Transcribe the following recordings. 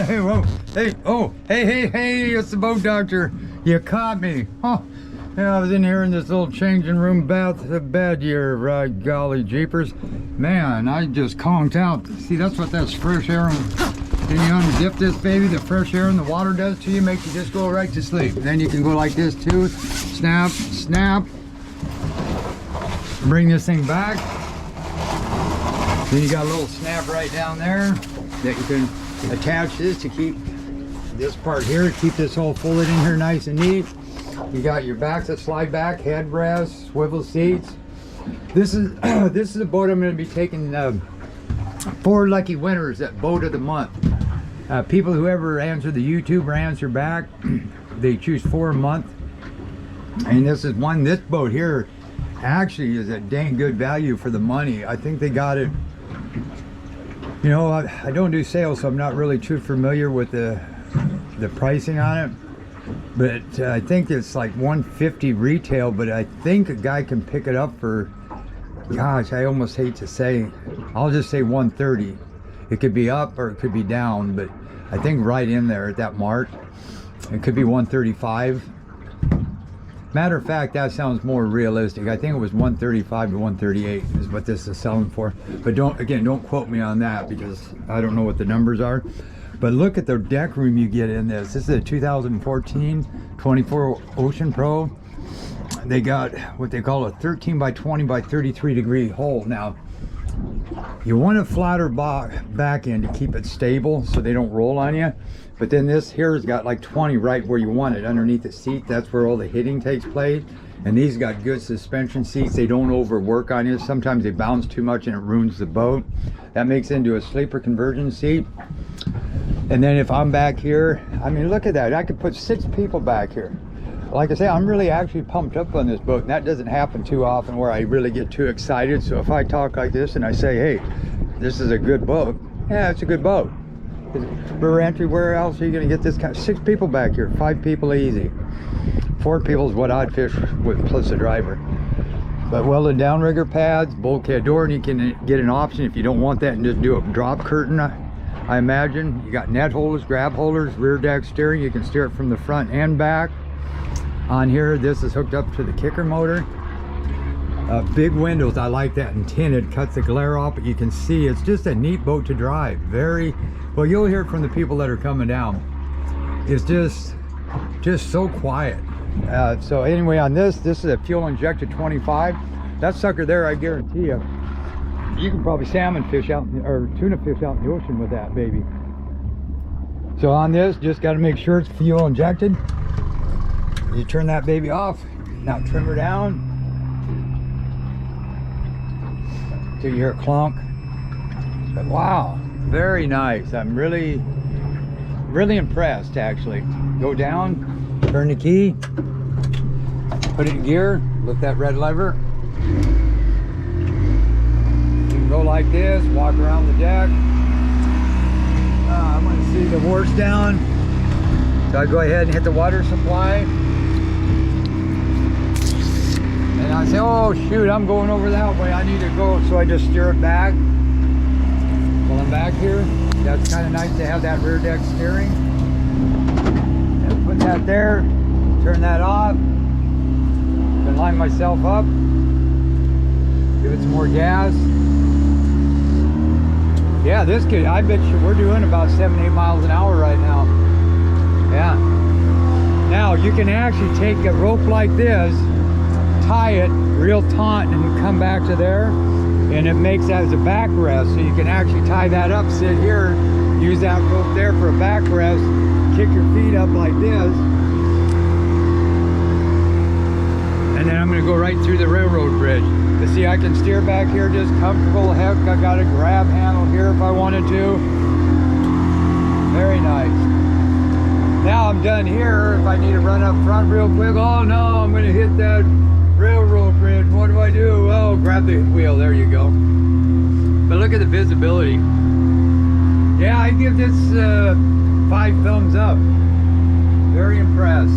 Hey, whoa. Hey, oh, hey, it's the boat doctor. You caught me. Oh, yeah, I was in here in this little changing room bed here, right? Golly jeepers. Man, I just conked out. See, that's what that's fresh air. Then you unzip this baby, the fresh air in the water does to you, makes you just go right to sleep. Then you can go like this too. Snap, snap. Bring this thing back. Then you got a little snap right down there that you can attach this to keep this part here, keep this all folded in here nice and neat. You got your backs that slide back, headrests, swivel seats. This is this is a boat I'm going to be taking 4 lucky winners at boat of the month. People who ever answer the YouTube or answer back, they choose 4 a month. And this is one. This boat here actually is a dang good value for the money. I think they got it. You know, I don't do sales, so I'm not really too familiar with the pricing on it. But I think it's like $150 retail, but I think a guy can pick it up for, gosh, I almost hate to say, I'll just say $130. It could be up or it could be down, but I think right in there at that mark, it could be $135. Matter of fact, that sounds more realistic. I think it was $135 to $138 is what this is selling for. But don't quote me on that because I don't know what the numbers are. But look at the deck room you get in this. This is a 2014 24 Ocean Pro. They got what they call a 13 by 20 by 33 degree hole. Now, you want a flatter back end to keep it stable so they don't roll on you. But then this here has got like 20 right where you want it, underneath the seat. That's where all the hitting takes place. And these got good suspension seats. They don't overwork on you. Sometimes they bounce too much and it ruins the boat. That makes it into a sleeper conversion seat. And then if I'm back here, I mean, look at that. I could put 6 people back here. Like I say, I'm really actually pumped up on this boat. And that doesn't happen too often where I really get too excited. So if I talk like this and I say, hey, this is a good boat. Yeah, it's a good boat. Rear entry, where else are you going to get this kind of 6 people back here? 5 people easy. 4 people is what I'd fish with plus a driver. But welded downrigger pads, bulkhead door, and you can get an option if you don't want that and just do a drop curtain. I imagine you got net holders, grab holders, rear deck steering. You can steer it from the front and back. On here, this is hooked up to the kicker motor. Big windows, I like that, and tinted, cuts the glare off, but you can see it's just a neat boat to drive. Very well, you'll hear from the people that are coming down. It's just so quiet. So anyway, on this is a fuel injected 25. That sucker there, I guarantee you can probably salmon fish out or tuna fish out in the ocean with that baby. So on this, just got to make sure it's fuel injected. You turn that baby off. Now trim her down till you hear a clunk. But wow, very nice. I'm really impressed actually. Go down, turn the key, put it in gear, lift that red lever. You can go like this, walk around the deck. I want to see the horse down. So I go ahead and hit the water supply. And I say, oh shoot, I'm going over that way. I need to go. So I just steer it back. While I'm back here, that's kind of nice to have that rear deck steering. And put that there, turn that off. Then line myself up. Give it some more gas. Yeah, this could, I bet you we're doing about 7-8 miles an hour right now. Yeah. Now you can actually take a rope like this, tie it real taut and come back to there, and it makes that as a backrest. So you can actually tie that up, sit here, use that rope there for a backrest, kick your feet up like this, and then I'm going to go right through the railroad bridge. But see, I can steer back here just comfortable. Heck, I got a grab handle here if I wanted to. Very nice. Now I'm done here. If I need to run up front real quick, oh no, I'm going to hit that railroad bridge. What do I do? Oh, grab the wheel. There you go. But look at the visibility. Yeah, I give this 5 thumbs up. Very impressed.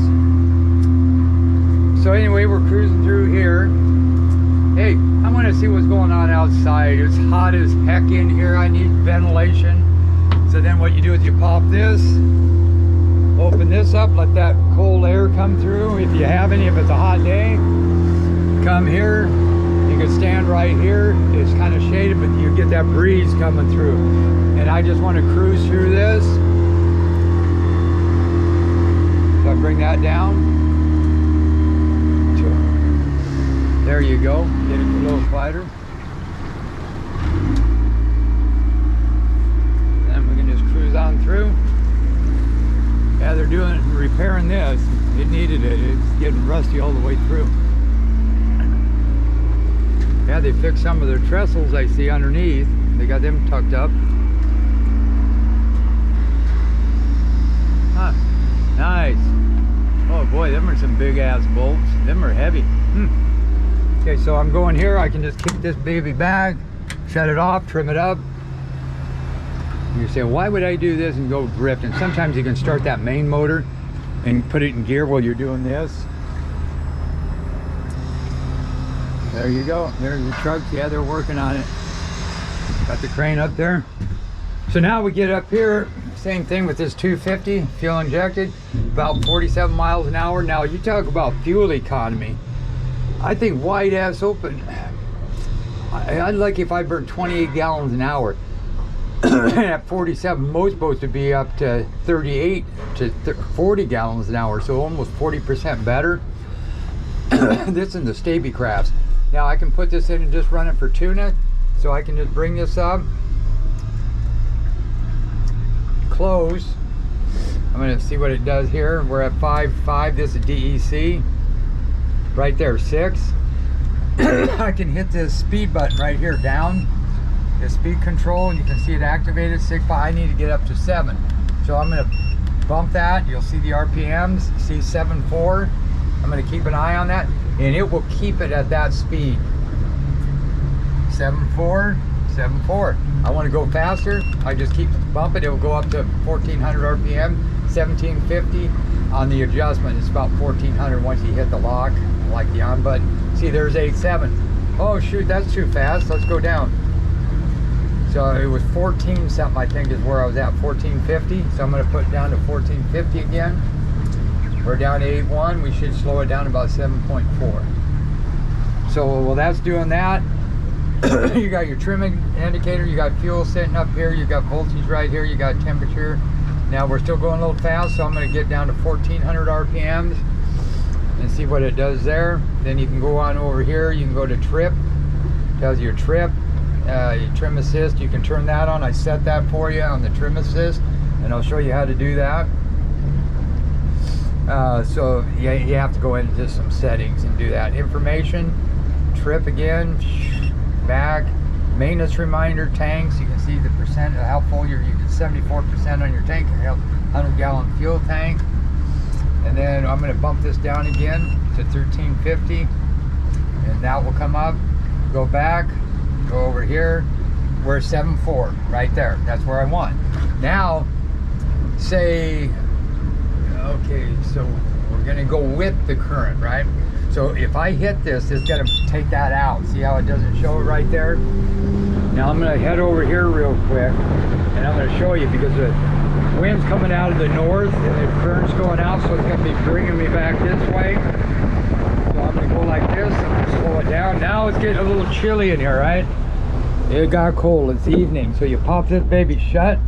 So anyway, we're cruising through here. Hey, I want to see what's going on outside. It's hot as heck in here. I need ventilation. So then what you do is you pop this, open this up, let that cold air come through. If you have any, if it's a hot day, come here. You can stand right here. It's kind of shaded, but you get that breeze coming through. And I just want to cruise through this. So I bring that down. There you go. Get it a little quieter. Then we can just cruise on through. Yeah, they're repairing this. It needed it. It's getting rusty all the way through. Yeah, they fixed some of their trestles I see underneath. They got them tucked up. Huh. Nice. Oh boy, them are some big ass bolts. Them are heavy. Okay, so I'm going here. I can just kick this baby back, shut it off, trim it up. You say, why would I do this and go drift? And sometimes you can start that main motor and put it in gear while you're doing this. There you go. There's the truck. Yeah, they're working on it. Got the crane up there. So now we get up here. Same thing with this 250 fuel injected, about 47 miles an hour. Now you talk about fuel economy. I think wide ass open. I'd like if I burned 28 gallons an hour. At 47, most boats would be up to 38 to 40 gallons an hour, so almost 40% better. This in the Staby crafts. Now I can put this in and just run it for tuna. So I can just bring this up, close. I'm going to see what it does here. We're at 5.5. This is DEC. Right there, 6. I can hit this speed button right here down. The speed control, and you can see it activated. 6, but I need to get up to 7. So I'm going to bump that. You'll see the RPMs. See 7.4. I'm going to keep an eye on that, and it will keep it at that speed. 7.4, 7.4. I want to go faster. I just keep bumping. It will go up to 1400 RPM. 1750 on the adjustment. It's about 1400 once you hit the lock, like the on button. See, there's 8.7. Oh shoot, that's too fast. Let's go down. So it was 14 something, I think, is where I was at. 1450. So I'm going to put it down to 1450 again. We're down to 8.1. We should slow it down to about 7.4. So well, that's doing that. You got your trimming indicator. You got fuel sitting up here. You got voltage right here. You got temperature. Now we're still going a little fast, so I'm going to get down to 1400 RPMs and see what it does there. Then you can go on over here. You can go to trip. Tells you your trip. Your trim assist. You can turn that on. I set that for you on the trim assist, and I'll show you how to do that. So yeah, you have to go into some settings and do that. Information, trip again, back, maintenance reminder, tanks. You can see the percent of how full you get 74% on your tank, your 100-gallon fuel tank. And then I'm going to bump this down again to 1350, and that will come up. Go back, go over here. We're 7.4 right there. That's where I want. Now, say, okay, so we're going to go with the current, right? So if I hit this, it's going to take that out. See how it doesn't show it right there? Now I'm going to head over here real quick, and I'm going to show you, because the wind's coming out of the north and the current's going out, so it's going to be bringing me back this way. So I'm going to go like this. I'm going to slow it down. Now it's getting a little chilly in here, right? It got cold. It's evening. So you pop this baby shut,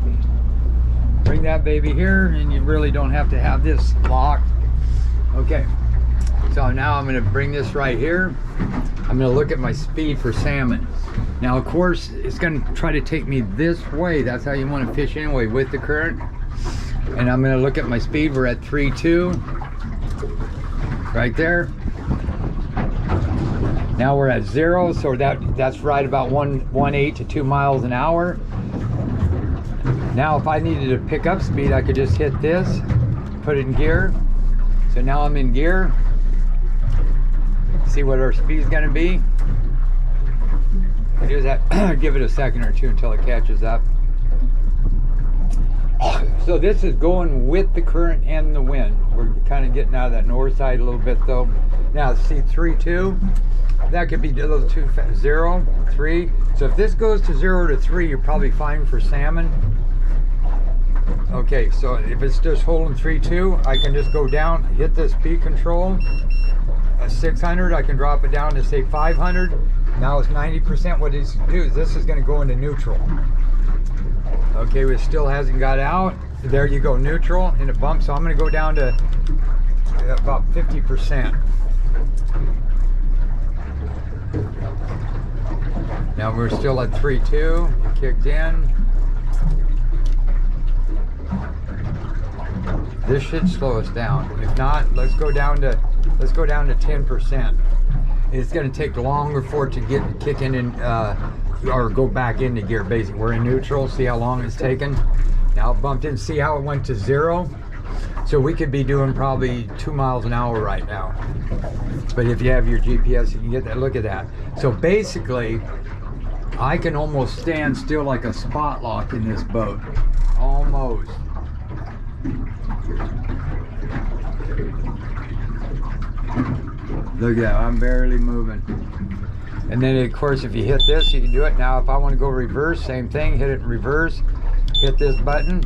bring that baby here, and you really don't have to have this locked. Okay. So now I'm going to bring this right here. I'm going to look at my speed for salmon. Now, of course, it's going to try to take me this way. That's how you want to fish anyway, with the current. And I'm going to look at my speed. We're at 3.2 right there. Now we're at 0, so that's right about 1.8 to 2 miles an hour. Now, if I needed to pick up speed, I could just hit this, put it in gear. So now I'm in gear. See what our speed is going to be. Do that. Give it a second or two until it catches up. So this is going with the current and the wind. We're kind of getting out of that north side a little bit though. Now see 3-2, that could be a little too fast. 0, 3. So if this goes to 0 to 3, you're probably fine for salmon. Okay, so if it's just holding 3-2, I can just go down, hit the speed control. 600, I can drop it down to say 500. Now it's 90%. What it's do is this is going to go into neutral. Okay, it still hasn't got out. There you go, neutral, and it bumps. So I'm going to go down to about 50%. Now we're still at 3-2. It kicked in. This should slow us down. If not, let's go down to 10%. It's going to take longer for it to kick in and or go back into gear. Basically, we're in neutral. See how long it's taken. Now it bumped in. See how it went to 0. So we could be doing probably 2 miles an hour right now. But if you have your GPS, you can get that. Look at that. So basically, I can almost stand still like a spot lock in this boat. Almost. Look at that, I'm barely moving. And then of course if you hit this, you can do it. Now if I want to go reverse, same thing, hit it in reverse, hit this button.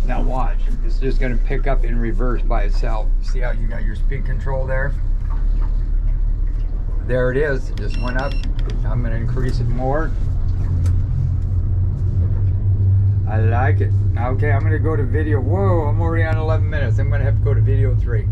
Now watch, it's just going to pick up in reverse by itself. See how you got your speed control there? There it is, it just went up. I'm going to increase it more. I like it. Okay, I'm going to go to video. Whoa, I'm already on 11 minutes. I'm going to have to go to video 3.